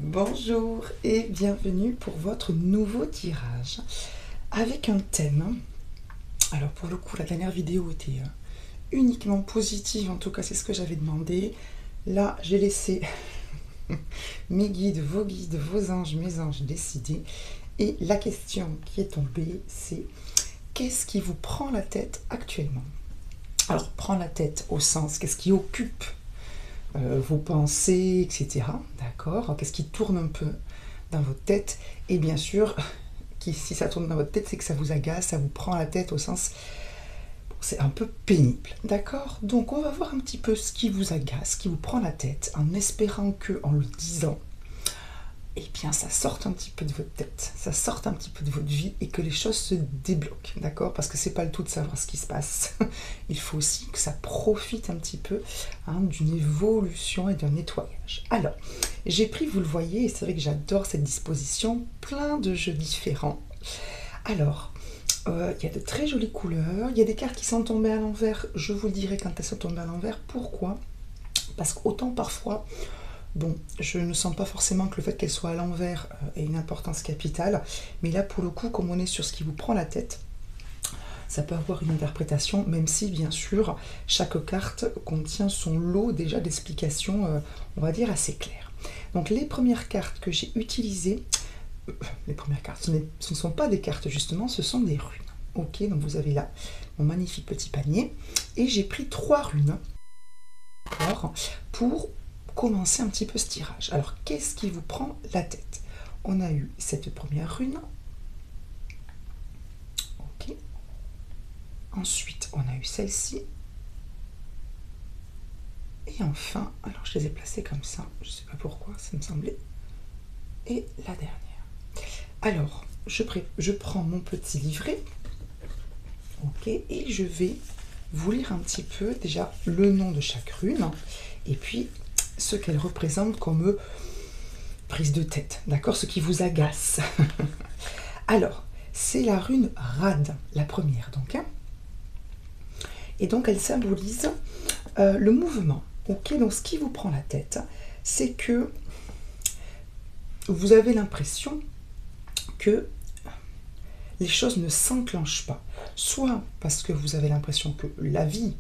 Bonjour et bienvenue pour votre nouveau tirage avec un thème. Alors pour le coup, la dernière vidéo était uniquement positive, en tout cas c'est ce que j'avais demandé. Là, j'ai laissé mes guides, vos anges, mes anges décider. Et la question qui est tombée, c'est qu'est-ce qui vous prend la tête actuellement? Alors, prend la tête au sens, qu'est-ce qui occupe vos pensées, etc. D'accord? Qu'est-ce qui tourne un peu dans votre tête? Et bien sûr, si ça tourne dans votre tête, c'est que ça vous agace, ça vous prend la tête au sens... c'est un peu pénible, d'accord? Donc on va voir un petit peu ce qui vous agace, ce qui vous prend la tête, en espérant que, en le disant, eh bien ça sorte un petit peu de votre tête, ça sorte un petit peu de votre vie et que les choses se débloquent, d'accord? Parce que c'est pas le tout de savoir ce qui se passe. Il faut aussi que ça profite un petit peu d'une évolution et d'un nettoyage. Alors, j'ai pris, vous le voyez, et c'est vrai que j'adore cette disposition, plein de jeux différents. Alors, il y a de très jolies couleurs, il y a des cartes qui sont tombées à l'envers, je vous le dirai quand elles sont tombées à l'envers. Pourquoi? Parce qu'autant parfois... Bon, je ne sens pas forcément que le fait qu'elle soit à l'envers ait une importance capitale, mais là, pour le coup, comme on est sur ce qui vous prend la tête, ça peut avoir une interprétation, même si, bien sûr, chaque carte contient son lot déjà d'explications, on va dire, assez claires. Donc, les premières cartes que j'ai utilisées, les premières cartes, ce ne sont pas des cartes, justement, ce sont des runes. Ok, donc vous avez là mon magnifique petit panier, et j'ai pris 3 runes, pour commencer un petit peu ce tirage. Alors, qu'est-ce qui vous prend la tête? On a eu cette première rune. Ok. Ensuite, on a eu celle-ci. Et enfin, alors je les ai placées comme ça, je ne sais pas pourquoi, ça me semblait. Et la dernière. Alors, je prends mon petit livret. Ok, et je vais vous lire un petit peu déjà le nom de chaque rune. Et puis, ce qu'elle représente comme prise de tête, d'accord? Ce qui vous agace. Alors, c'est la rune Rad, la première, donc. Et donc, elle symbolise le mouvement. Ok, donc ce qui vous prend la tête, c'est que vous avez l'impression que les choses ne s'enclenchent pas. Soit parce que vous avez l'impression que la vie,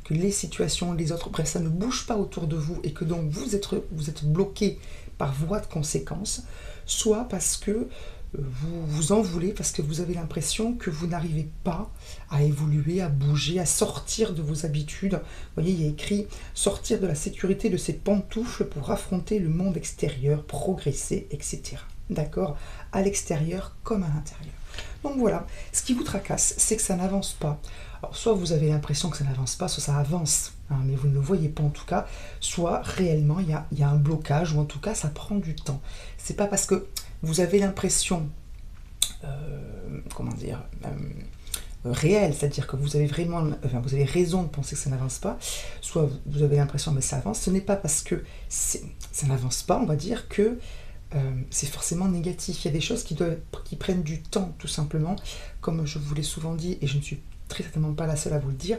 que les situations, les autres, bref, ça ne bouge pas autour de vous et que donc vous êtes bloqué par voie de conséquence, soit parce que vous vous en voulez, parce que vous avez l'impression que vous n'arrivez pas à évoluer, à bouger, à sortir de vos habitudes. Vous voyez, il y a écrit « sortir de la sécurité de ses pantoufles pour affronter le monde extérieur, progresser, etc. » D'accord? À l'extérieur comme à l'intérieur. Donc voilà, ce qui vous tracasse, c'est que ça n'avance pas. Alors, soit vous avez l'impression que ça n'avance pas, soit ça avance, mais vous ne le voyez pas en tout cas, soit réellement il y a un blocage, ou en tout cas ça prend du temps. C'est pas parce que vous avez l'impression, comment dire, réelle, c'est-à-dire que vous avez vraiment, vous avez raison de penser que ça n'avance pas, soit vous avez l'impression que ça avance, ce n'est pas parce que ça n'avance pas, on va dire, que c'est forcément négatif. Il y a des choses qui prennent du temps, tout simplement, comme je vous l'ai souvent dit, et je ne suis très certainement pas la seule à vous le dire.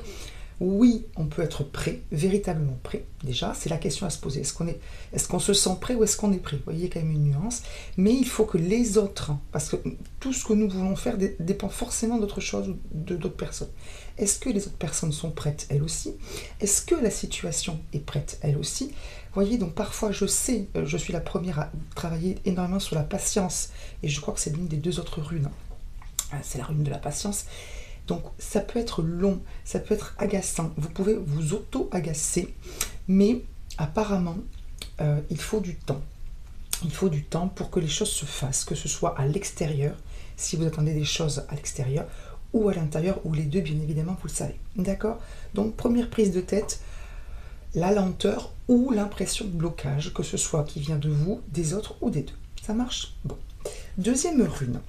Oui, on peut être prêt, véritablement prêt, déjà, c'est la question à se poser. Est-ce qu'on se sent prêt ou est-ce qu'on est prêt? Vous voyez, il y a quand même une nuance, mais il faut que les autres, parce que tout ce que nous voulons faire dépend forcément d'autre chose ou d'autres personnes. Est-ce que les autres personnes sont prêtes, elles aussi? Est-ce que la situation est prête, elle aussi? Vous voyez, donc parfois, je sais, je suis la première à travailler énormément sur la patience, et je crois que c'est l'une des 2 autres runes. C'est la rune de la patience. Donc ça peut être long, ça peut être agaçant, vous pouvez vous auto-agacer, mais apparemment, il faut du temps. Il faut du temps pour que les choses se fassent, que ce soit à l'extérieur, si vous attendez des choses à l'extérieur, ou à l'intérieur, ou les deux, bien évidemment, vous le savez. D'accord? Donc première prise de tête, la lenteur ou l'impression de blocage, que ce soit qui vient de vous, des autres ou des deux. Ça marche? Bon. Deuxième rune.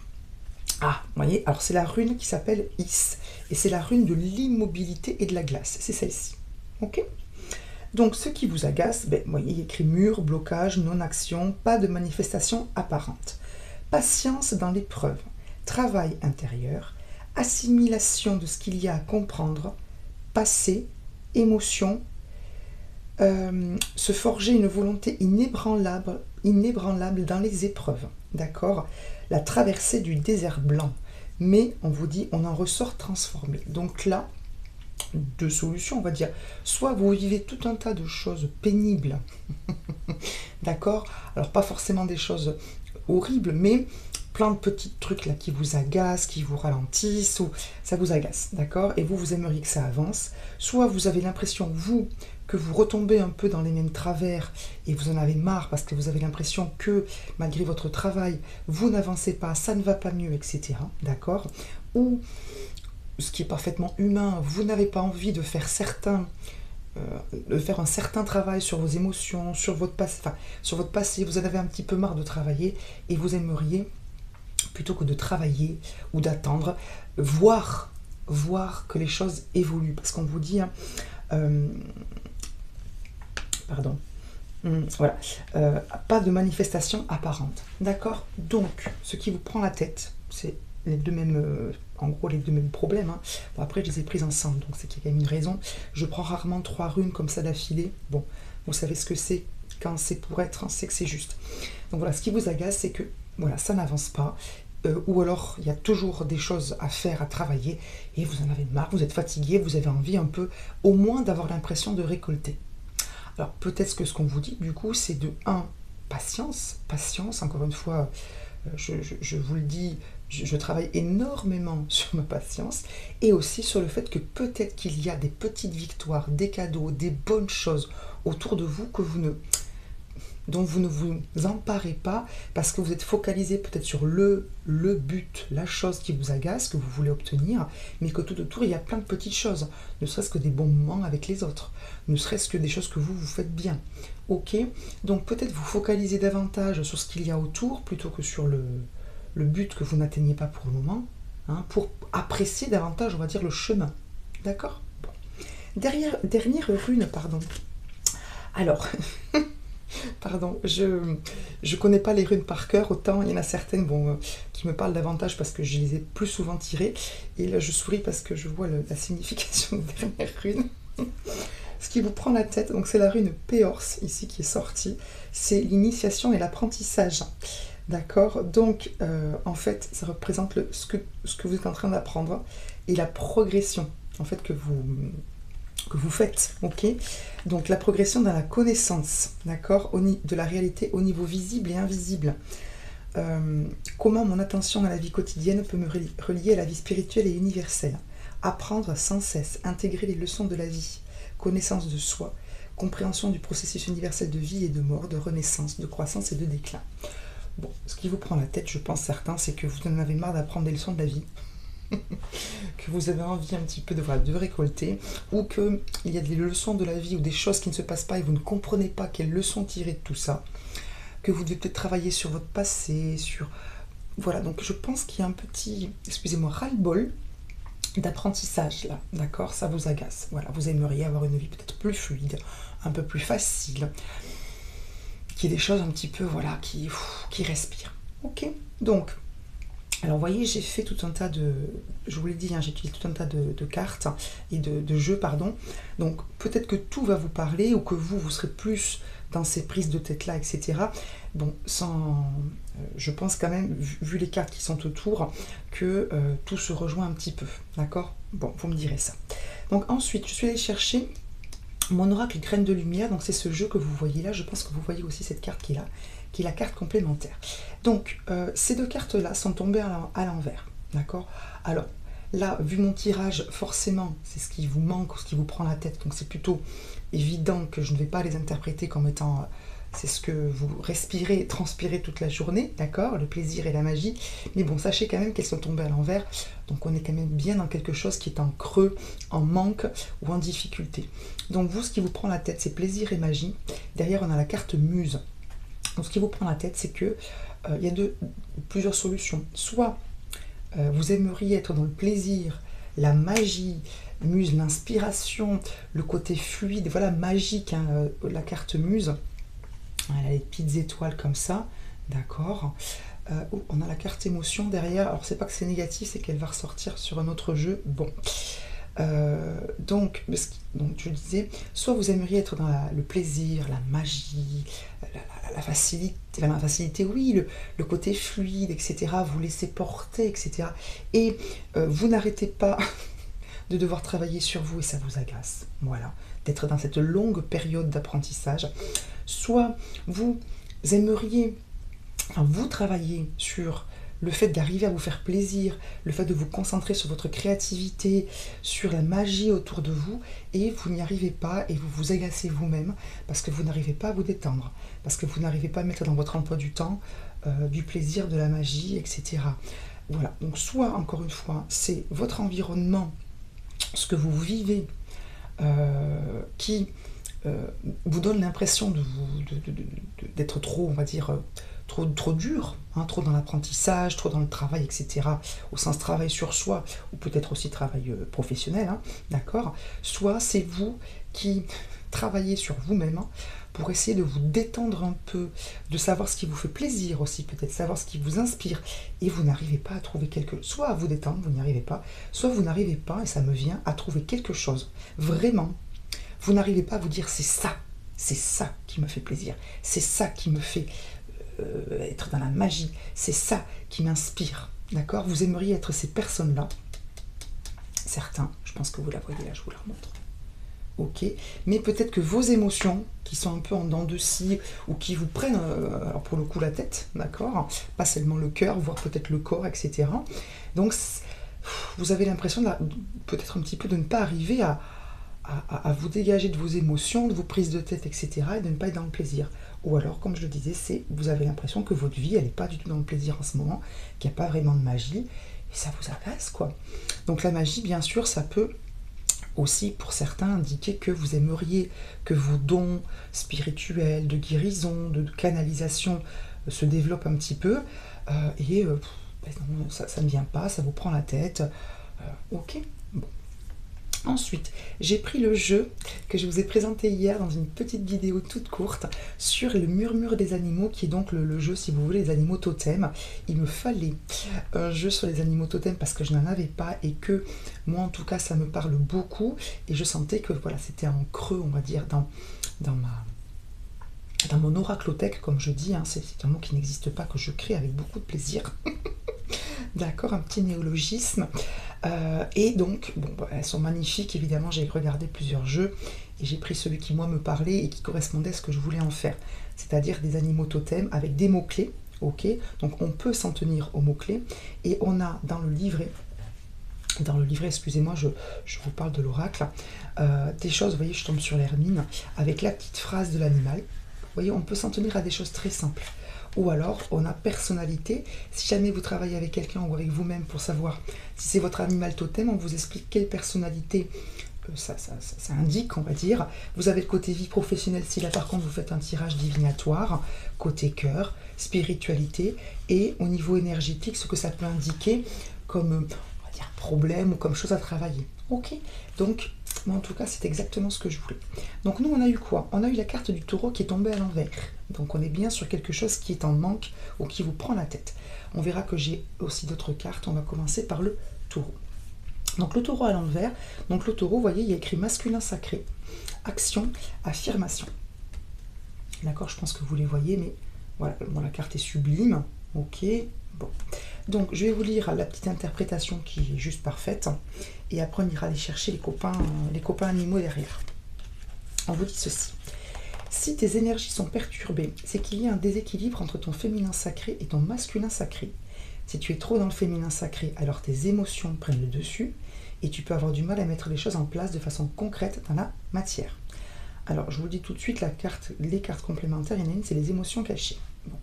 Ah, vous voyez, alors c'est la rune qui s'appelle Is, et c'est la rune de l'immobilité et de la glace, c'est celle-ci, ok? Donc ce qui vous agace, vous voyez, il y a écrit mur, blocage, non-action, pas de manifestation apparente. Patience dans l'épreuve, travail intérieur, assimilation de ce qu'il y a à comprendre, passé, émotion, se forger une volonté inébranlable dans les épreuves, d'accord? La traversée du désert blanc, mais on vous dit, on en ressort transformé. Donc là, deux solutions, on va dire. Soit vous vivez tout un tas de choses pénibles, d'accord? Alors pas forcément des choses horribles, mais plein de petits trucs là qui vous agacent, qui vous ralentissent, ou ça vous agace, d'accord? Et vous aimeriez que ça avance. Soit vous avez l'impression, vous, que vous retombez un peu dans les mêmes travers et vous en avez marre parce que vous avez l'impression que malgré votre travail, vous n'avancez pas, ça ne va pas mieux, etc. D'accord? Ou, ce qui est parfaitement humain, vous n'avez pas envie de faire un certain travail sur vos émotions, sur votre passé, vous en avez un petit peu marre de travailler et vous aimeriez, plutôt que de travailler ou d'attendre, voir que les choses évoluent. Parce qu'on vous dit, hein, pardon, voilà, pas de manifestation apparente. D'accord? Donc, ce qui vous prend la tête, c'est les deux mêmes, en gros, les deux mêmes problèmes. Hein. Bon, après, je les ai prises ensemble, donc c'est qu'il y a quand même une raison. Je prends rarement 3 runes comme ça d'affilée. Bon, vous savez ce que c'est. Quand c'est pour être, hein, c'est que c'est juste. Donc voilà, ce qui vous agace, c'est que voilà, ça n'avance pas. Ou alors, il y a toujours des choses à faire, à travailler, et vous en avez marre, vous êtes fatigué, vous avez envie un peu, au moins, d'avoir l'impression de récolter. Alors peut-être que ce qu'on vous dit du coup c'est de 1, patience, encore une fois, je vous le dis, je travaille énormément sur ma patience et aussi sur le fait que peut-être qu'il y a des petites victoires, des cadeaux, des bonnes choses autour de vous dont vous ne vous emparez pas parce que vous êtes focalisé peut-être sur le but, la chose qui vous agace, que vous voulez obtenir, mais que tout autour il y a plein de petites choses, ne serait-ce que des bons moments avec les autres, ne serait-ce que des choses que vous faites bien. Ok, donc peut-être vous focalisez davantage sur ce qu'il y a autour plutôt que sur le but que vous n'atteignez pas pour le moment, hein, pour apprécier davantage, on va dire, le chemin. D'accord? Bon. Dernière rune, pardon. Alors, pardon, je connais pas les runes par cœur, autant il y en a certaines qui me parlent davantage parce que je les ai plus souvent tirées. Et là, je souris parce que je vois la signification de la dernière rune. Ce qui vous prend la tête, donc c'est la rune Péors, ici, qui est sortie. C'est l'initiation et l'apprentissage. D'accord? Donc, en fait, ça représente ce que vous êtes en train d'apprendre et la progression, en fait, que vous faites, ok? Donc la progression dans la connaissance, d'accord, de la réalité au niveau visible et invisible. Comment mon attention à la vie quotidienne peut me relier à la vie spirituelle et universelle. Apprendre sans cesse, intégrer les leçons de la vie, connaissance de soi, compréhension du processus universel de vie et de mort, de renaissance, de croissance et de déclin. Bon, ce qui vous prend la tête, je pense certains, c'est que vous en avez marre d'apprendre des leçons de la vie. Que vous avez envie un petit peu de récolter, ou qu'il y a des leçons de la vie ou des choses qui ne se passent pas et vous ne comprenez pas quelles leçons tirer de tout ça, que vous devez peut-être travailler sur votre passé, voilà, donc je pense qu'il y a un petit, excusez-moi, ras-le-bol d'apprentissage là, d'accord, ça vous agace, voilà, vous aimeriez avoir une vie peut-être plus fluide, un peu plus facile, qu'il y ait des choses un petit peu, voilà, qui respirent, ok, donc alors vous voyez, j'ai fait tout un tas je vous l'ai dit, hein, j'ai utilisé tout un tas de cartes et de jeux, pardon. Donc peut-être que tout va vous parler ou que vous serez plus dans ces prises de tête-là, etc. Bon, je pense quand même, vu les cartes qui sont autour, que tout se rejoint un petit peu, d'accord? Bon, vous me direz ça. Donc ensuite, je suis allée chercher mon oracle graine de lumière, donc c'est ce jeu que vous voyez là, je pense que vous voyez aussi cette carte qui est là, qui est la carte complémentaire. Donc, ces deux cartes-là sont tombées à l'envers, d'accord? Alors, là, vu mon tirage, forcément, c'est ce qui vous manque ou ce qui vous prend la tête, donc c'est plutôt évident que je ne vais pas les interpréter comme étant... c'est ce que vous respirez, transpirez toute la journée, d'accord? Le plaisir et la magie. Mais bon, sachez quand même qu'elles sont tombées à l'envers, donc on est quand même bien dans quelque chose qui est en creux, en manque ou en difficulté. Donc vous, ce qui vous prend la tête, c'est plaisir et magie. Derrière, on a la carte muse. Donc ce qui vous prend la tête, c'est que il y a plusieurs solutions. Soit vous aimeriez être dans le plaisir, la magie, muse, l'inspiration, le côté fluide, voilà, magique, hein, la carte muse. Elle a les petites étoiles comme ça, d'accord. On a la carte émotion derrière. Alors c'est pas que c'est négatif, c'est qu'elle va ressortir sur un autre jeu. Bon, donc Donc je disais, soit vous aimeriez être dans le plaisir, la magie, la facilité, oui, le côté fluide, etc. Vous laissez porter, etc. Et vous n'arrêtez pas de devoir travailler sur vous et ça vous agace. Voilà, d'être dans cette longue période d'apprentissage. Soit vous aimeriez, enfin vous travaillez sur le fait d'arriver à vous faire plaisir, le fait de vous concentrer sur votre créativité, sur la magie autour de vous, et vous n'y arrivez pas et vous vous agacez vous-même parce que vous n'arrivez pas à vous détendre, parce que vous n'arrivez pas à mettre dans votre emploi du temps du plaisir, de la magie, etc. Voilà, donc soit, encore une fois, c'est votre environnement, ce que vous vivez, qui vous donne l'impression d'être trop, on va dire, trop dur, hein, trop dans l'apprentissage, trop dans le travail, etc., au sens travail sur soi, ou peut-être aussi travail professionnel, hein, d'accord. Soit c'est vous qui travaillez sur vous-même, hein, pour essayer de vous détendre un peu, de savoir ce qui vous fait plaisir aussi, peut-être savoir ce qui vous inspire, et vous n'arrivez pas à trouver soit à vous détendre, vous n'y arrivez pas, soit vous n'arrivez pas, et ça me vient, à trouver quelque chose, vraiment, vous n'arrivez pas à vous dire c'est ça qui me fait plaisir, c'est ça qui me fait être dans la magie, c'est ça qui m'inspire, d'accord. Vous aimeriez être ces personnes-là, certains, je pense que vous la voyez là, je vous la remontre, ok, mais peut-être que vos émotions, qui sont un peu en dents de scie, ou qui vous prennent, alors pour le coup la tête, d'accord, pas seulement le cœur, voire peut-être le corps, etc., donc vous avez l'impression peut-être un petit peu de ne pas arriver à vous dégager de vos émotions, de vos prises de tête, etc., et de ne pas être dans le plaisir. Ou alors, comme je le disais, vous avez l'impression que votre vie, elle n'est pas du tout dans le plaisir en ce moment, qu'il n'y a pas vraiment de magie, et ça vous agace, quoi. Donc la magie, bien sûr, ça peut aussi, pour certains, indiquer que vous aimeriez que vos dons spirituels, de guérison, de canalisation se développent un petit peu, et non, ça ne vient pas, ça vous prend la tête, ok, bon. Ensuite, j'ai pris le jeu que je vous ai présenté hier dans une petite vidéo toute courte sur le murmure des animaux, qui est donc le jeu, si vous voulez, des animaux totems. Il me fallait un jeu sur les animaux totems parce que je n'en avais pas et que moi, en tout cas, ça me parle beaucoup et je sentais que voilà, c'était en creux, on va dire, dans mon oraclothèque, comme je dis, hein, c'est un mot qui n'existe pas, que je crée avec beaucoup de plaisir. D'accord, un petit néologisme. Et donc, bon, elles sont magnifiques, évidemment, j'ai regardé plusieurs jeux et j'ai pris celui qui, moi, me parlait et qui correspondait à ce que je voulais en faire. C'est-à-dire des animaux totems avec des mots-clés, ok. Donc, on peut s'en tenir aux mots-clés. Et on a dans le livret, excusez-moi, je vous parle de l'oracle, des choses, vous voyez, je tombe sur l'hermine, avec la petite phrase de l'animal. Vous voyez, on peut s'en tenir à des choses très simples. Ou alors, on a personnalité. Si jamais vous travaillez avec quelqu'un ou avec vous-même pour savoir si c'est votre animal totem, on vous explique quelle personnalité ça indique, on va dire. Vous avez le côté vie professionnelle, si là par contre vous faites un tirage divinatoire, côté cœur, spiritualité, et au niveau énergétique, ce que ça peut indiquer comme, on va dire, problème ou comme chose à travailler. Ok, donc, moi en tout cas, c'est exactement ce que je voulais. Donc nous, on a eu quoi? On a eu la carte du taureau qui est tombée à l'envers. Donc on est bien sur quelque chose qui est en manque ou qui vous prend la tête. On verra que j'ai aussi d'autres cartes. On va commencer par le taureau. Donc le taureau à l'envers. Donc le taureau, vous voyez, il y a écrit masculin sacré, action, affirmation. D'accord, je pense que vous les voyez, mais voilà, bon, la carte est sublime. Ok, bon. Donc je vais vous lire la petite interprétation qui est juste parfaite. Et après on ira aller chercher les copains animaux derrière. On vous dit ceci. Si tes énergies sont perturbées, c'est qu'il y a un déséquilibre entre ton féminin sacré et ton masculin sacré. Si tu es trop dans le féminin sacré, alors tes émotions prennent le dessus et tu peux avoir du mal à mettre les choses en place de façon concrète dans la matière. Alors, je vous le dis tout de suite, les cartes complémentaires, il y en a une, c'est les émotions cachées. Bon.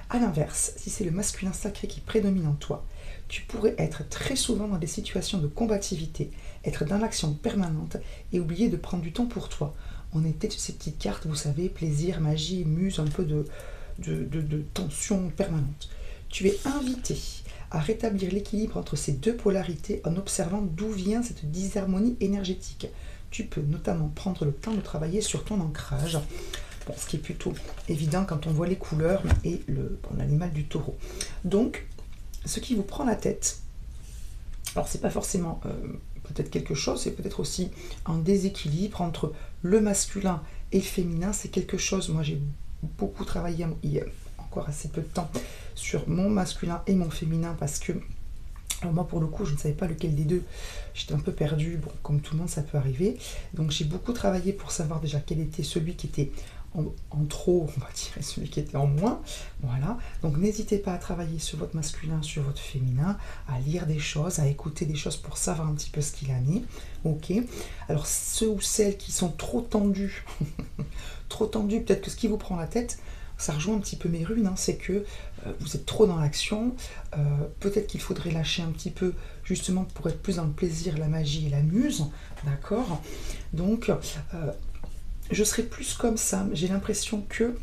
A l'inverse, si c'est le masculin sacré qui prédomine en toi, tu pourrais être très souvent dans des situations de combativité, être dans l'action permanente et oublier de prendre du temps pour toi. On était sur ces petites cartes, vous savez, plaisir, magie, muse, un peu de tension permanente. Tu es invité à rétablir l'équilibre entre ces deux polarités en observant d'où vient cette disharmonie énergétique. Tu peux notamment prendre le temps de travailler sur ton ancrage, bon, ce qui est plutôt évident quand on voit les couleurs et l'animal du taureau. Donc, ce qui vous prend la tête, alors c'est pas forcément peut-être quelque chose, c'est peut-être aussi un déséquilibre entre le masculin et le féminin. C'est quelque chose, moi j'ai beaucoup travaillé il y a encore assez peu de temps sur mon masculin et mon féminin parce que alors moi pour le coup je ne savais pas lequel des deux, j'étais un peu perdue, bon comme tout le monde ça peut arriver, donc j'ai beaucoup travaillé pour savoir déjà quel était celui qui était en trop, on va dire, et celui qui était en moins, voilà, donc n'hésitez pas à travailler sur votre masculin, sur votre féminin, à lire des choses, à écouter des choses pour savoir un petit peu ce qu'il a mis, ok, alors ceux ou celles qui sont trop tendus, trop tendus, peut-être que ce qui vous prend la tête, ça rejoint un petit peu mes runes, hein, c'est que vous êtes trop dans l'action, peut-être qu'il faudrait lâcher un petit peu, justement pour être plus dans le plaisir, la magie et la muse, d'accord. Donc, je serais plus comme ça, j'ai l'impression que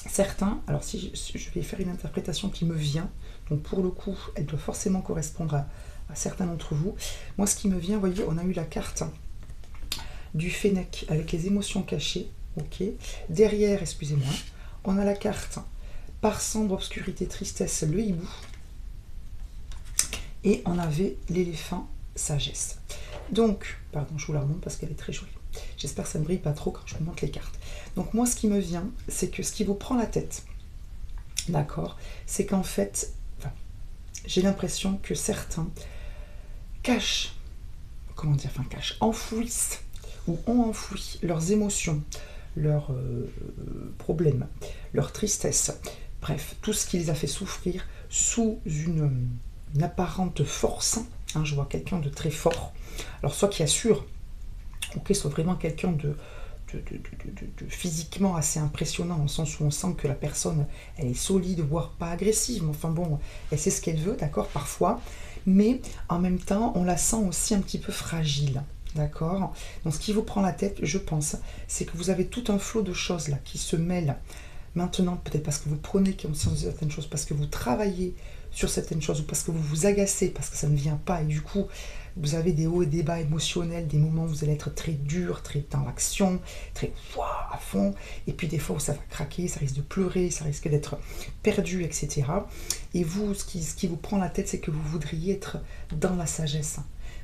certains, alors si je vais faire une interprétation qui me vient, donc pour le coup, elle doit forcément correspondre à certains d'entre vous. Moi, ce qui me vient, vous voyez, on a eu la carte du Fennec avec les émotions cachées, ok. Derrière, excusez-moi, on a la carte par cendre, obscurité, tristesse, le hibou. Et on avait l'éléphant, sagesse. Donc, pardon, je vous la remonte parce qu'elle est très jolie. J'espère que ça ne brille pas trop quand je vous montre les cartes. Donc moi, ce qui me vient, c'est que ce qui vous prend la tête, d'accord, c'est qu'en fait, enfin, j'ai l'impression que certains cachent, enfouissent ou ont enfoui leurs émotions, leurs problèmes, leur tristesse, bref, tout ce qui les a fait souffrir sous une apparente force, hein, je vois quelqu'un de très fort, alors soit qui assure, ok, soit vraiment quelqu'un de physiquement assez impressionnant, dans le sens où on sent que la personne, elle est solide, voire pas agressive, mais enfin bon, elle sait ce qu'elle veut, d'accord, parfois, mais en même temps, on la sent aussi un petit peu fragile. D'accord. Donc ce qui vous prend la tête, je pense, c'est que vous avez tout un flot de choses là qui se mêlent. Maintenant, peut-être parce que vous prenez conscience de certaines choses, parce que vous travaillez sur certaines choses, ou parce que vous vous agacez, parce que ça ne vient pas, et du coup, vous avez des hauts et des bas émotionnels, des moments où vous allez être très dur, très dans l'action, très à fond, et puis des fois où ça va craquer, ça risque de pleurer, ça risque d'être perdu, etc. Et vous, ce qui vous prend la tête, c'est que vous voudriez être dans la sagesse.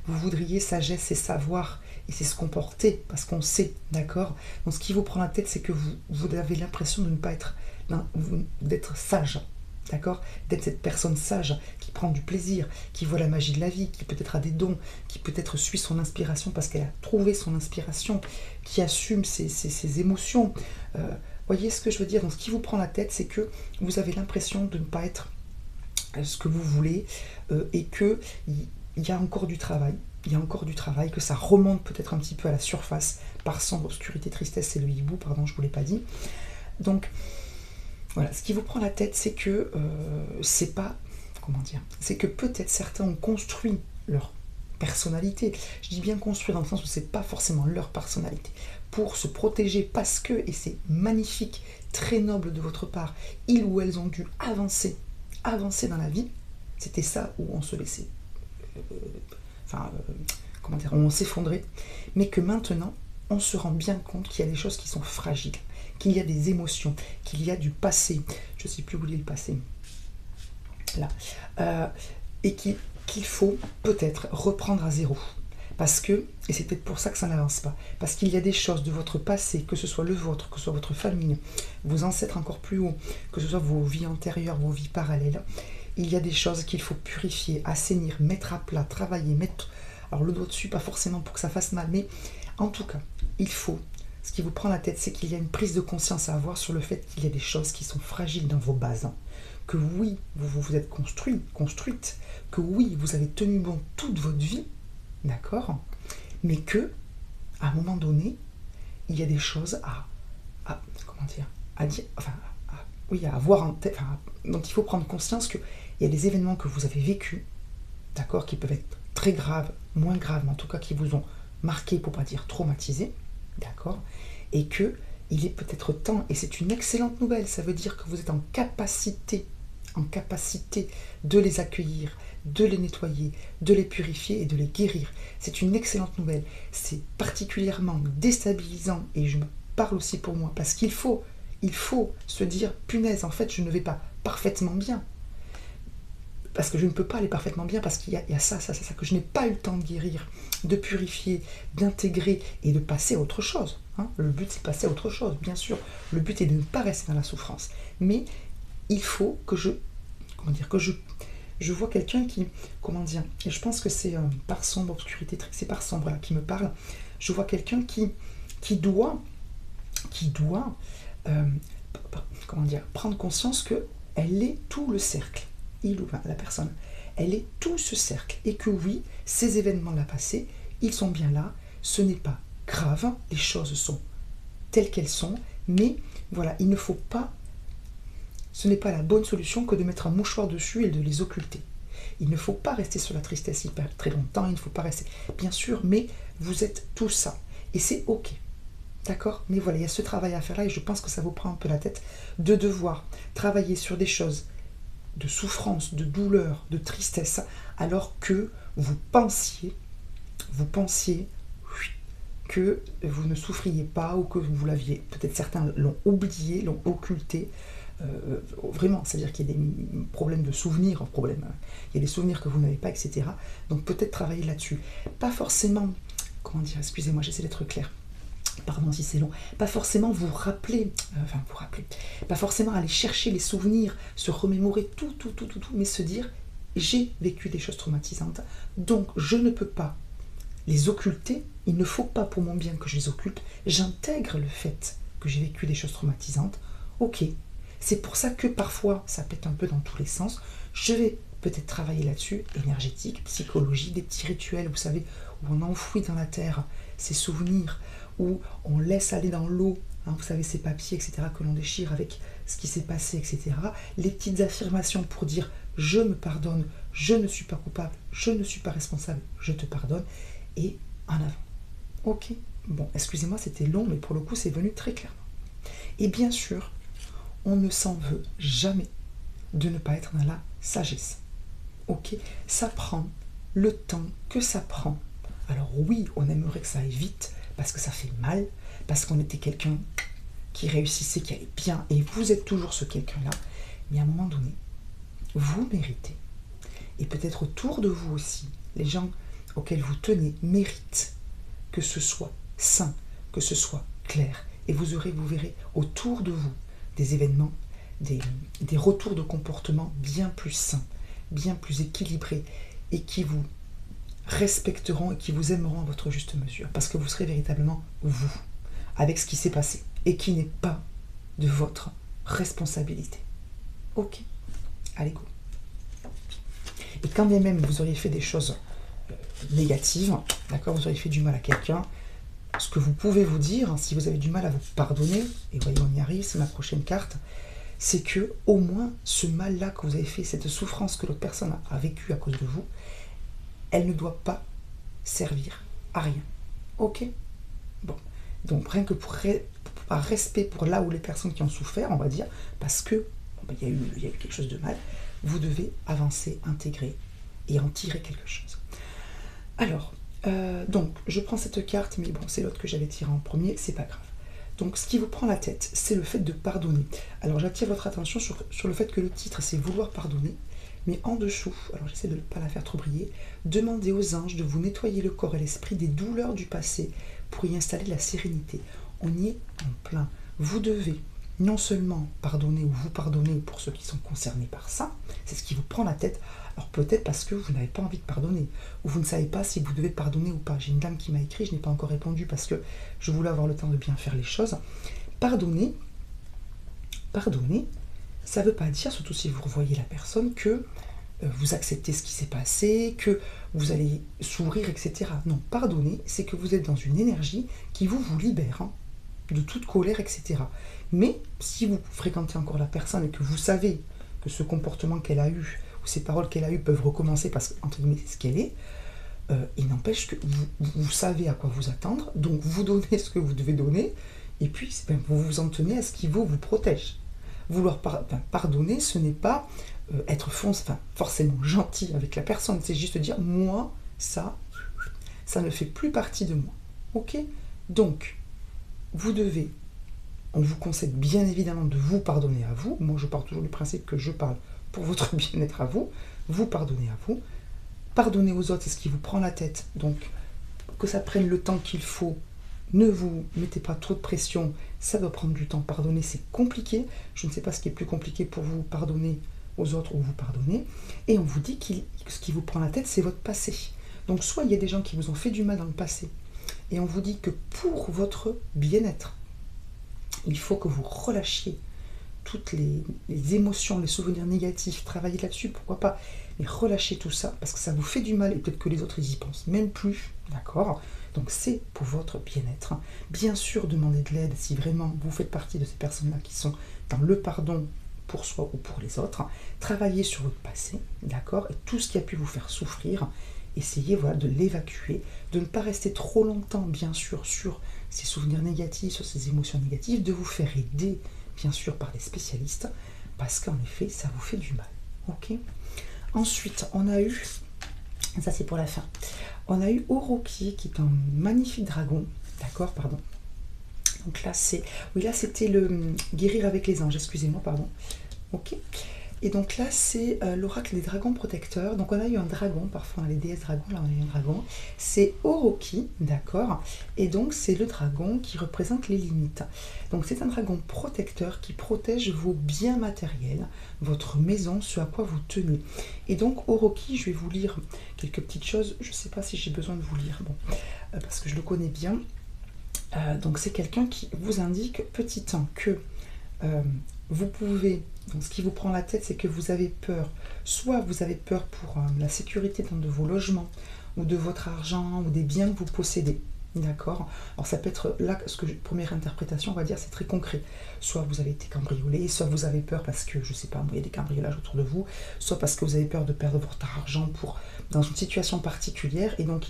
Vous voudriez sagesse et savoir et c'est se comporter parce qu'on sait, d'accord. Donc ce qui vous prend la tête, c'est que vous avez l'impression de ne pas être, d'être sage, d'accord, d'être cette personne sage qui prend du plaisir, qui voit la magie de la vie, qui peut-être a des dons, qui peut-être suit son inspiration parce qu'elle a trouvé son inspiration, qui assume ses émotions. Voyez ce que je veux dire. Donc ce qui vous prend la tête, c'est que vous avez l'impression de ne pas être ce que vous voulez et que il y a encore du travail, que ça remonte peut-être un petit peu à la surface par sombre, obscurité, tristesse et le hibou, pardon, je ne vous l'ai pas dit. Donc, voilà, ce qui vous prend la tête, c'est que c'est pas, comment dire, c'est que peut-être certains ont construit leur personnalité. Je dis bien construire dans le sens où c'est pas forcément leur personnalité, pour se protéger parce que, et c'est magnifique, très noble de votre part, ils ou elles ont dû avancer dans la vie. C'était ça où on se laissait comment dire, on s'effondrait, mais que maintenant on se rend bien compte qu'il y a des choses qui sont fragiles, qu'il y a des émotions, qu'il y a du passé, je ne sais plus où est le passé, là, et qu'il faut peut-être reprendre à zéro, parce que, et c'est peut-être pour ça que ça n'avance pas, parce qu'il y a des choses de votre passé, que ce soit le vôtre, que ce soit votre famille, vos ancêtres encore plus haut, que ce soit vos vies antérieures, vos vies parallèles, il y a des choses qu'il faut purifier, assainir, mettre à plat, travailler, mettre alors le doigt dessus, pas forcément pour que ça fasse mal, mais en tout cas, il faut, ce qui vous prend la tête, c'est qu'il y a une prise de conscience à avoir sur le fait qu'il y a des choses qui sont fragiles dans vos bases, hein. Que oui, vous êtes construite, que oui, vous avez tenu bon toute votre vie, d'accord, mais que, à un moment donné, il y a des choses à dire, à avoir en tête, donc il faut prendre conscience qu'il y a des événements que vous avez vécus, d'accord, qui peuvent être très graves, moins graves, mais en tout cas qui vous ont marqué, pour pas dire traumatisé, d'accord, et que il est peut-être temps, et c'est une excellente nouvelle, ça veut dire que vous êtes en capacité de les accueillir, de les nettoyer, de les purifier et de les guérir. C'est une excellente nouvelle. C'est particulièrement déstabilisant, et je me parle aussi pour moi, parce qu'il faut se dire, punaise, en fait, je ne vais pas parfaitement bien. parce que je ne peux pas aller parfaitement bien, parce qu'il y a ça, que je n'ai pas eu le temps de guérir, de purifier, d'intégrer et de passer à autre chose. Hein. Le but, c'est de passer à autre chose, bien sûr. Le but est de ne pas rester dans la souffrance. Mais il faut que je vois quelqu'un qui, et je pense que c'est par sombre, obscurité, c'est par sombre là, qui me parle. Je vois quelqu'un qui doit prendre conscience que elle est tout le cercle, la personne, elle est tout ce cercle, et que oui, ces événements-là passés, ils sont bien là, ce n'est pas grave, les choses sont telles qu'elles sont, mais voilà, il ne faut pas, ce n'est pas la bonne solution que de mettre un mouchoir dessus et de les occulter. Il ne faut pas rester sur la tristesse hyper très longtemps, il ne faut pas rester, bien sûr, mais vous êtes tout ça, et c'est ok. D'accord? Mais voilà, il y a ce travail à faire là et je pense que ça vous prend un peu la tête de devoir travailler sur des choses de souffrance, de douleur, de tristesse, alors que vous pensiez que vous ne souffriez pas ou que vous l'aviez. Peut-être certains l'ont oublié, l'ont occulté. Vraiment, c'est-à-dire qu'il y a des problèmes de souvenirs, il y a des souvenirs que vous n'avez pas, etc. Donc peut-être travailler là-dessus. Pas forcément, excusez-moi, j'essaie d'être claire. Pardon si c'est long, pas forcément vous rappeler, pas forcément aller chercher les souvenirs, se remémorer tout, mais se dire, j'ai vécu des choses traumatisantes, donc je ne peux pas les occulter, il ne faut pas pour mon bien que je les occulte, j'intègre le fait que j'ai vécu des choses traumatisantes, ok, c'est pour ça que parfois ça pète un peu dans tous les sens, je vais peut-être travailler là-dessus, énergétique, psychologie, des petits rituels, vous savez, où on enfouit dans la terre ces souvenirs, où on laisse aller dans l'eau, vous savez, ces papiers, etc., que l'on déchire avec ce qui s'est passé, etc. Les petites affirmations pour dire « je me pardonne, je ne suis pas coupable, je ne suis pas responsable, je te pardonne » et en avant. Ok? Bon, excusez-moi, c'était long, mais pour le coup, c'est venu très clairement. Et bien sûr, on ne s'en veut jamais de ne pas être dans la sagesse. Ok? Ça prend le temps que ça prend. Alors oui, on aimerait que ça aille vite, parce que ça fait mal, parce qu'on était quelqu'un qui réussissait, qui allait bien, et vous êtes toujours ce quelqu'un-là, mais à un moment donné, vous méritez, et peut-être autour de vous aussi, les gens auxquels vous tenez méritent que ce soit sain, que ce soit clair, et vous verrez autour de vous des événements, des retours de comportement bien plus sains, bien plus équilibrés, et qui vous respecteront et qui vous aimeront à votre juste mesure, parce que vous serez véritablement vous, avec ce qui s'est passé, et qui n'est pas de votre responsabilité. Ok? Allez, go. Et quand bien même vous auriez fait des choses négatives, d'accord, vous auriez fait du mal à quelqu'un, ce que vous pouvez vous dire, si vous avez du mal à vous pardonner, et voyez, on y arrive, c'est ma prochaine carte, c'est que au moins ce mal-là que vous avez fait, cette souffrance que l'autre personne a vécue à cause de vous, elle ne doit pas servir à rien. Ok? Bon. Donc rien que par respect pour là où les personnes qui ont souffert, on va dire, parce que il y a eu quelque chose de mal, vous devez avancer, intégrer et en tirer quelque chose. Alors, donc, je prends cette carte, mais bon, c'est l'autre que j'avais tiré en premier, c'est pas grave. Donc, ce qui vous prend la tête, c'est le fait de pardonner. Alors, j'attire votre attention sur le fait que le titre, c'est vouloir pardonner. Mais en dessous, alors j'essaie de ne pas la faire trop briller, demandez aux anges de vous nettoyer le corps et l'esprit des douleurs du passé pour y installer la sérénité. On y est en plein. Vous devez non seulement pardonner ou vous pardonner pour ceux qui sont concernés par ça, c'est ce qui vous prend la tête. Alors peut-être parce que vous n'avez pas envie de pardonner, ou vous ne savez pas si vous devez pardonner ou pas. J'ai une dame qui m'a écrit, je n'ai pas encore répondu parce que je voulais avoir le temps de bien faire les choses. Pardonner, ça ne veut pas dire, surtout si vous revoyez la personne, que vous acceptez ce qui s'est passé, que vous allez sourire, etc. Non, pardonner, c'est que vous êtes dans une énergie qui vous libère de toute colère, etc. Mais si vous fréquentez encore la personne et que vous savez que ce comportement qu'elle a eu, ou ces paroles qu'elle a eues peuvent recommencer parce que, entre guillemets, c'est ce qu'elle est, il n'empêche que vous savez à quoi vous attendre, donc vous donnez ce que vous devez donner, et puis vous vous en tenez à ce qui vous protège. Vouloir pardonner, ce n'est pas être forcément gentil avec la personne, c'est juste dire, moi, ça ne fait plus partie de moi. Ok? Donc, on vous conseille bien évidemment de vous pardonner à vous. Moi, je pars toujours du principe que je parle pour votre bien-être à vous, vous pardonnez à vous, pardonner aux autres, c'est ce qui vous prend la tête, donc que ça prenne le temps qu'il faut, ne vous mettez pas trop de pression, ça doit prendre du temps, pardonner c'est compliqué, je ne sais pas ce qui est plus compliqué pour vous, pardonner aux autres ou vous pardonner, et on vous dit que ce qui vous prend la tête c'est votre passé, donc soit il y a des gens qui vous ont fait du mal dans le passé, et on vous dit que pour votre bien-être, il faut que vous relâchiez toutes les émotions, les souvenirs négatifs, travaillez là-dessus, pourquoi pas, mais relâchez tout ça, parce que ça vous fait du mal, et peut-être que les autres, ils y pensent même plus, d'accord? Donc c'est pour votre bien-être. Bien sûr, demandez de l'aide si vraiment vous faites partie de ces personnes-là qui sont dans le pardon pour soi ou pour les autres. Travaillez sur votre passé, d'accord? Et tout ce qui a pu vous faire souffrir, essayez voilà, de l'évacuer, de ne pas rester trop longtemps, bien sûr, sur ces souvenirs négatifs, sur ces émotions négatives, de vous faire aider bien sûr par des spécialistes, parce qu'en effet, ça vous fait du mal. Ok. Ensuite, on a eu, ça c'est pour la fin, on a eu Orochi, qui est un magnifique dragon, d'accord, pardon. Donc là, oui, là c'était le guérir avec les anges, excusez-moi, pardon. Ok. Et donc là, c'est l'oracle des dragons protecteurs. Donc on a eu un dragon, parfois on a les déesses dragons, là on a eu un dragon. C'est Orochi, d'accord? Et donc c'est le dragon qui représente les limites. Donc c'est un dragon protecteur qui protège vos biens matériels, votre maison, ce à quoi vous tenez. Et donc Orochi, je vais vous lire quelques petites choses. Je ne sais pas si j'ai besoin de vous lire, bon, parce que je le connais bien. Donc c'est quelqu'un qui vous indique, petit 1, que vous pouvez, donc ce qui vous prend la tête, c'est que vous avez peur, soit vous avez peur pour la sécurité de vos logements, ou de votre argent, ou des biens que vous possédez, d'accord? Alors ça peut être, là, première interprétation, on va dire, c'est très concret. Soit vous avez été cambriolé, soit vous avez peur parce que, je sais pas, il y a des cambriolages autour de vous, soit parce que vous avez peur de perdre votre argent dans une situation particulière, et donc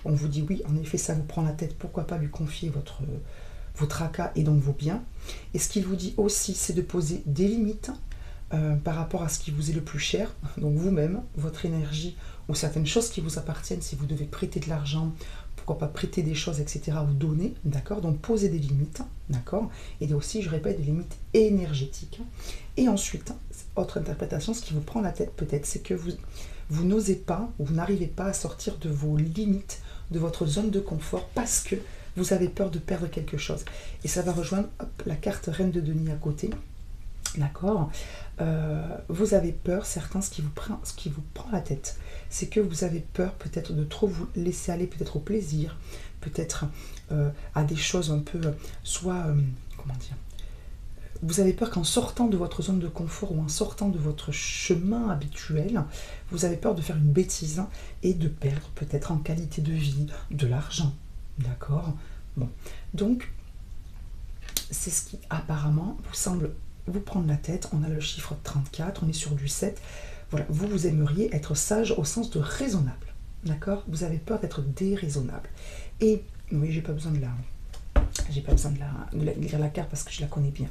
on vous dit oui, en effet, ça vous prend la tête, pourquoi pas lui confier votre ACA et donc vos biens. Et ce qu'il vous dit aussi, c'est de poser des limites par rapport à ce qui vous est le plus cher, donc vous-même, votre énergie, ou certaines choses qui vous appartiennent, si vous devez prêter de l'argent, pourquoi pas prêter des choses, etc., ou donner, d'accord? Donc posez des limites, d'accord? Et aussi, je répète, des limites énergétiques. Et ensuite, autre interprétation, ce qui vous prend la tête peut-être, c'est que vous n'osez pas, ou vous n'arrivez pas à sortir de vos limites, de votre zone de confort, parce que vous avez peur de perdre quelque chose. Et ça va rejoindre la carte Reine de Denier à côté. D'accord? Vous avez peur, certains, ce qui vous prend la tête, c'est que vous avez peur peut-être de trop vous laisser aller, peut-être au plaisir, peut-être à des choses un peu, soit, comment dire, vous avez peur qu'en sortant de votre zone de confort ou en sortant de votre chemin habituel, vous avez peur de faire une bêtise et de perdre peut-être en qualité de vie, de l'argent. D'accord? Bon. Donc, c'est ce qui apparemment vous semble vous prendre la tête. On a le chiffre 34, on est sur du 7. Voilà, vous aimeriez être sage au sens de raisonnable. D'accord? Vous avez peur d'être déraisonnable. Et, oui, j'ai pas besoin de lire la carte parce que je la connais bien.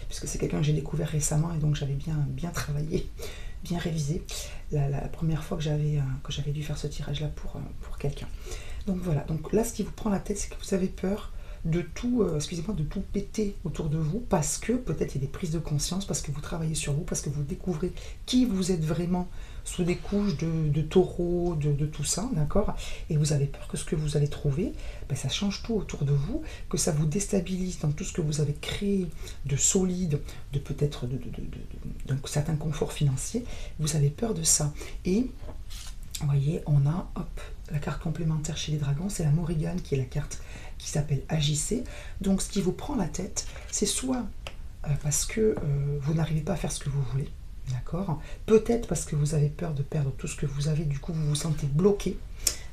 Puisque c'est quelqu'un que j'ai découvert récemment et donc j'avais bien travaillé, bien révisé la première fois que j'avais dû faire ce tirage-là pour quelqu'un. Donc voilà, donc là ce qui vous prend la tête, c'est que vous avez peur de tout, de tout péter autour de vous, parce que peut-être il y a des prises de conscience, parce que vous travaillez sur vous, parce que vous découvrez qui vous êtes vraiment sous des couches de taureau, de tout ça, d'accord? Et vous avez peur que ce que vous allez trouver, ça change tout autour de vous, que ça vous déstabilise dans tout ce que vous avez créé de solide, de peut-être d'un certain confort financier. Vous avez peur de ça. Et vous voyez, on a, la carte complémentaire chez les dragons, c'est la Morrigan, qui est la carte qui s'appelle Agissez. Donc ce qui vous prend la tête, c'est soit parce que vous n'arrivez pas à faire ce que vous voulez, d'accord? Peut-être parce que vous avez peur de perdre tout ce que vous avez, du coup vous vous sentez bloqué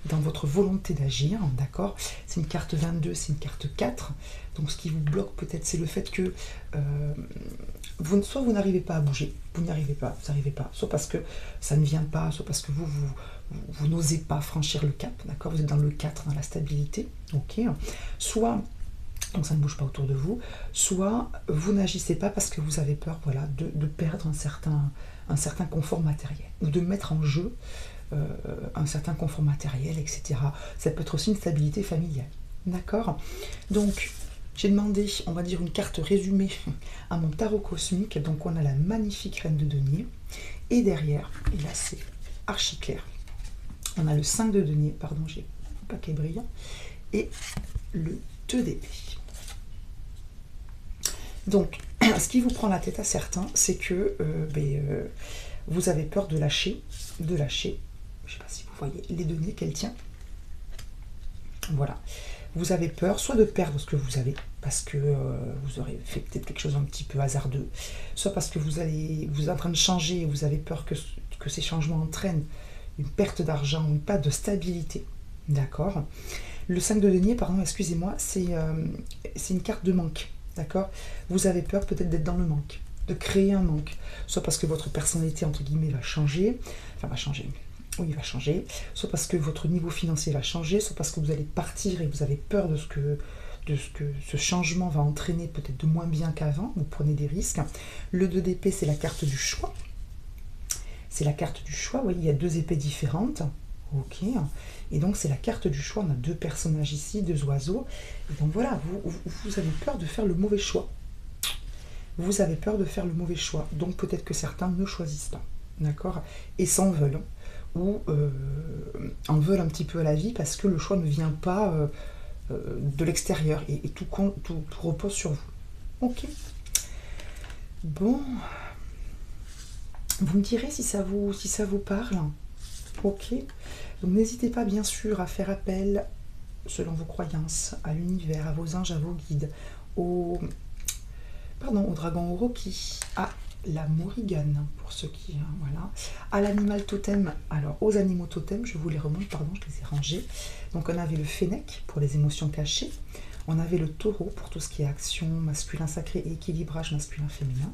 dans votre volonté d'agir, d'accord? C'est une carte 22, c'est une carte 4, donc ce qui vous bloque peut-être, c'est le fait que soit vous n'arrivez pas à bouger, vous n'arrivez pas, soit parce que ça ne vient pas, soit parce que vous n'osez pas franchir le cap, d'accord? Vous êtes dans le 4, dans la stabilité, ok? Soit, donc ça ne bouge pas autour de vous, soit vous n'agissez pas parce que vous avez peur, voilà, de perdre un certain confort matériel, ou de mettre en jeu un certain confort matériel, etc. Ça peut être aussi une stabilité familiale, d'accord? Donc, j'ai demandé, on va dire, une carte résumée à mon tarot cosmique. Donc, on a la magnifique Reine de Denier. Et derrière, et là c'est archi clair, on a le 5 de denier, pardon, j'ai un paquet brillant, et le 2 d'épée. Donc, ce qui vous prend la tête à certains, c'est que vous avez peur de lâcher, je ne sais pas si vous voyez les deniers qu'elle tient. Voilà. Vous avez peur soit de perdre ce que vous avez, parce que vous aurez fait peut-être quelque chose un petit peu hasardeux, soit parce que vous êtes en train de changer et vous avez peur que ces changements entraînent une perte d'argent ou une perte de stabilité. D'accord. Le 5 de denier, pardon, excusez-moi, c'est une carte de manque. D'accord. Vous avez peur peut-être d'être dans le manque, de créer un manque, soit parce que votre personnalité, entre guillemets, va changer, oui, il va changer, soit parce que votre niveau financier va changer, soit parce que vous allez partir et vous avez peur de ce que ce changement va entraîner peut-être de moins bien qu'avant, vous prenez des risques. Le 2 d'épée, c'est la carte du choix. C'est la carte du choix, vous voyez, il y a 2 épées différentes. Ok, et donc c'est la carte du choix, on a 2 personnages ici, 2 oiseaux, et donc voilà, vous avez peur de faire le mauvais choix. Vous avez peur de faire le mauvais choix, donc peut-être que certains ne choisissent pas, d'accord, et s'en veulent, ou en veulent un petit peu à la vie parce que le choix ne vient pas de l'extérieur, et tout repose sur vous. Ok, bon, vous me direz si ça vous parle. Ok, donc n'hésitez pas bien sûr à faire appel, selon vos croyances, à l'univers, à vos anges, à vos guides, au dragon Orochi, à la Morrigan, pour ceux qui, voilà, à l'animal totem. Alors aux animaux totems, je vous les remonte, pardon, je les ai rangés. Donc on avait le fennec pour les émotions cachées, on avait le taureau pour tout ce qui est action, masculin sacré et équilibrage masculin-féminin,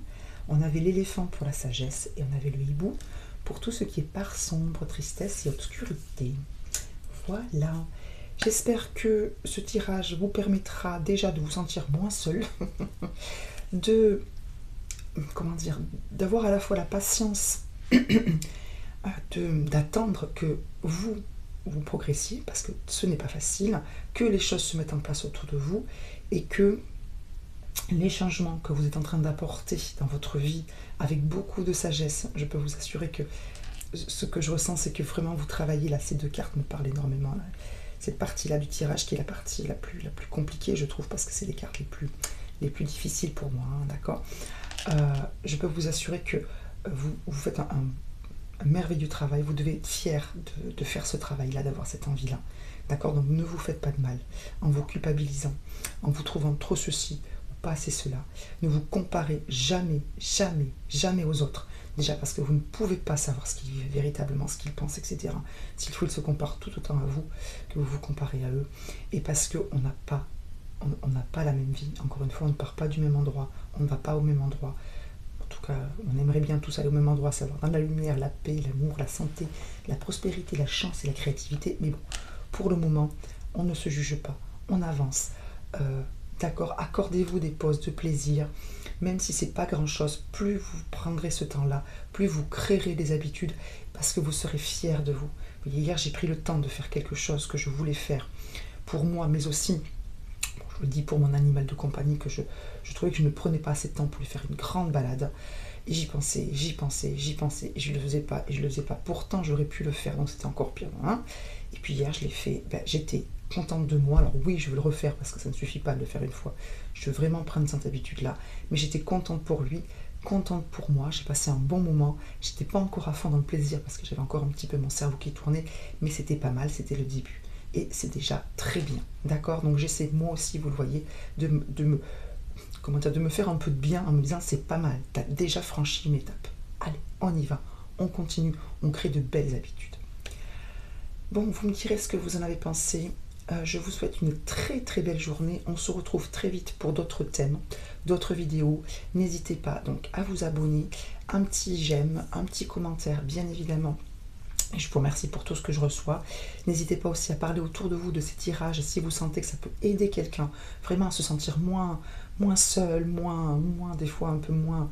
on avait l'éléphant pour la sagesse, et on avait le hibou pour tout ce qui est part sombre, tristesse et obscurité. Voilà. J'espère que ce tirage vous permettra déjà de vous sentir moins seul, d'avoir à la fois la patience d'attendre que vous progressiez, parce que ce n'est pas facile, que les choses se mettent en place autour de vous, et que les changements que vous êtes en train d'apporter dans votre vie avec beaucoup de sagesse, je peux vous assurer que ce que je ressens, c'est que vraiment vous travaillez là, ces 2 cartes me parlent énormément là. Cette partie-là du tirage qui est la partie la plus compliquée, je trouve, parce que c'est les cartes les plus difficiles pour moi, hein, d'accord. Je peux vous assurer que vous faites un merveilleux travail, vous devez être fier de faire ce travail-là, d'avoir cette envie-là, d'accord. Donc ne vous faites pas de mal en vous culpabilisant, en vous trouvant trop ceci, pas assez cela. Ne vous comparez jamais, jamais, jamais aux autres. Déjà parce que vous ne pouvez pas savoir ce qu'ils vivent véritablement, ce qu'ils pensent, etc. S'il faut, ils se comparent tout autant à vous que vous vous comparez à eux. Et parce qu'on n'a pas la même vie. Encore une fois, on ne part pas du même endroit. On ne va pas au même endroit. En tout cas, on aimerait bien tous aller au même endroit, savoir dans la lumière, la paix, l'amour, la santé, la prospérité, la chance et la créativité. Mais bon, pour le moment, on ne se juge pas. On avance. D'accord, accordez-vous des pauses de plaisir, même si c'est pas grand-chose, plus vous prendrez ce temps-là, plus vous créerez des habitudes, parce que vous serez fiers de vous. Vous voyez, hier, j'ai pris le temps de faire quelque chose que je voulais faire pour moi, mais aussi, bon, je vous le dis, pour mon animal de compagnie, que je trouvais que je ne prenais pas assez de temps pour lui faire une grande balade. Et j'y pensais, et je le faisais pas, Pourtant, j'aurais pu le faire, donc c'était encore pire. Hein. Et puis hier, je l'ai fait, j'étais contente de moi. Alors oui, je veux le refaire parce que ça ne suffit pas de le faire une fois. Je veux vraiment prendre cette habitude-là. Mais j'étais contente pour lui, contente pour moi. J'ai passé un bon moment. J'étais pas encore à fond dans le plaisir parce que j'avais encore un petit peu mon cerveau qui tournait. Mais c'était pas mal, c'était le début. Et c'est déjà très bien. D'accord. Donc j'essaie, moi aussi, vous le voyez, de me faire un peu de bien en me disant c'est pas mal. Tu as déjà franchi une étape. Allez, on y va. On continue. On crée de belles habitudes. Bon, vous me direz ce que vous en avez pensé. Je vous souhaite une très très belle journée. On se retrouve très vite pour d'autres thèmes, d'autres vidéos. N'hésitez pas donc à vous abonner, un petit j'aime, un petit commentaire bien évidemment. Et je vous remercie pour tout ce que je reçois. N'hésitez pas aussi à parler autour de vous de ces tirages si vous sentez que ça peut aider quelqu'un vraiment à se sentir moins seul, moins des fois un peu moins.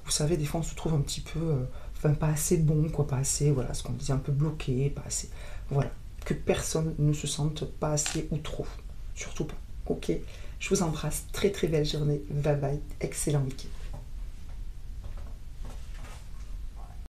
Vous savez, des fois on se trouve un petit peu, pas assez bon, quoi, pas assez, voilà, ce qu'on disait, un peu bloqué, pas assez, voilà. Que personne ne se sente pas assez ou trop. Surtout pas. Ok. Je vous embrasse. Très très belle journée. Bye bye. Excellent week-end.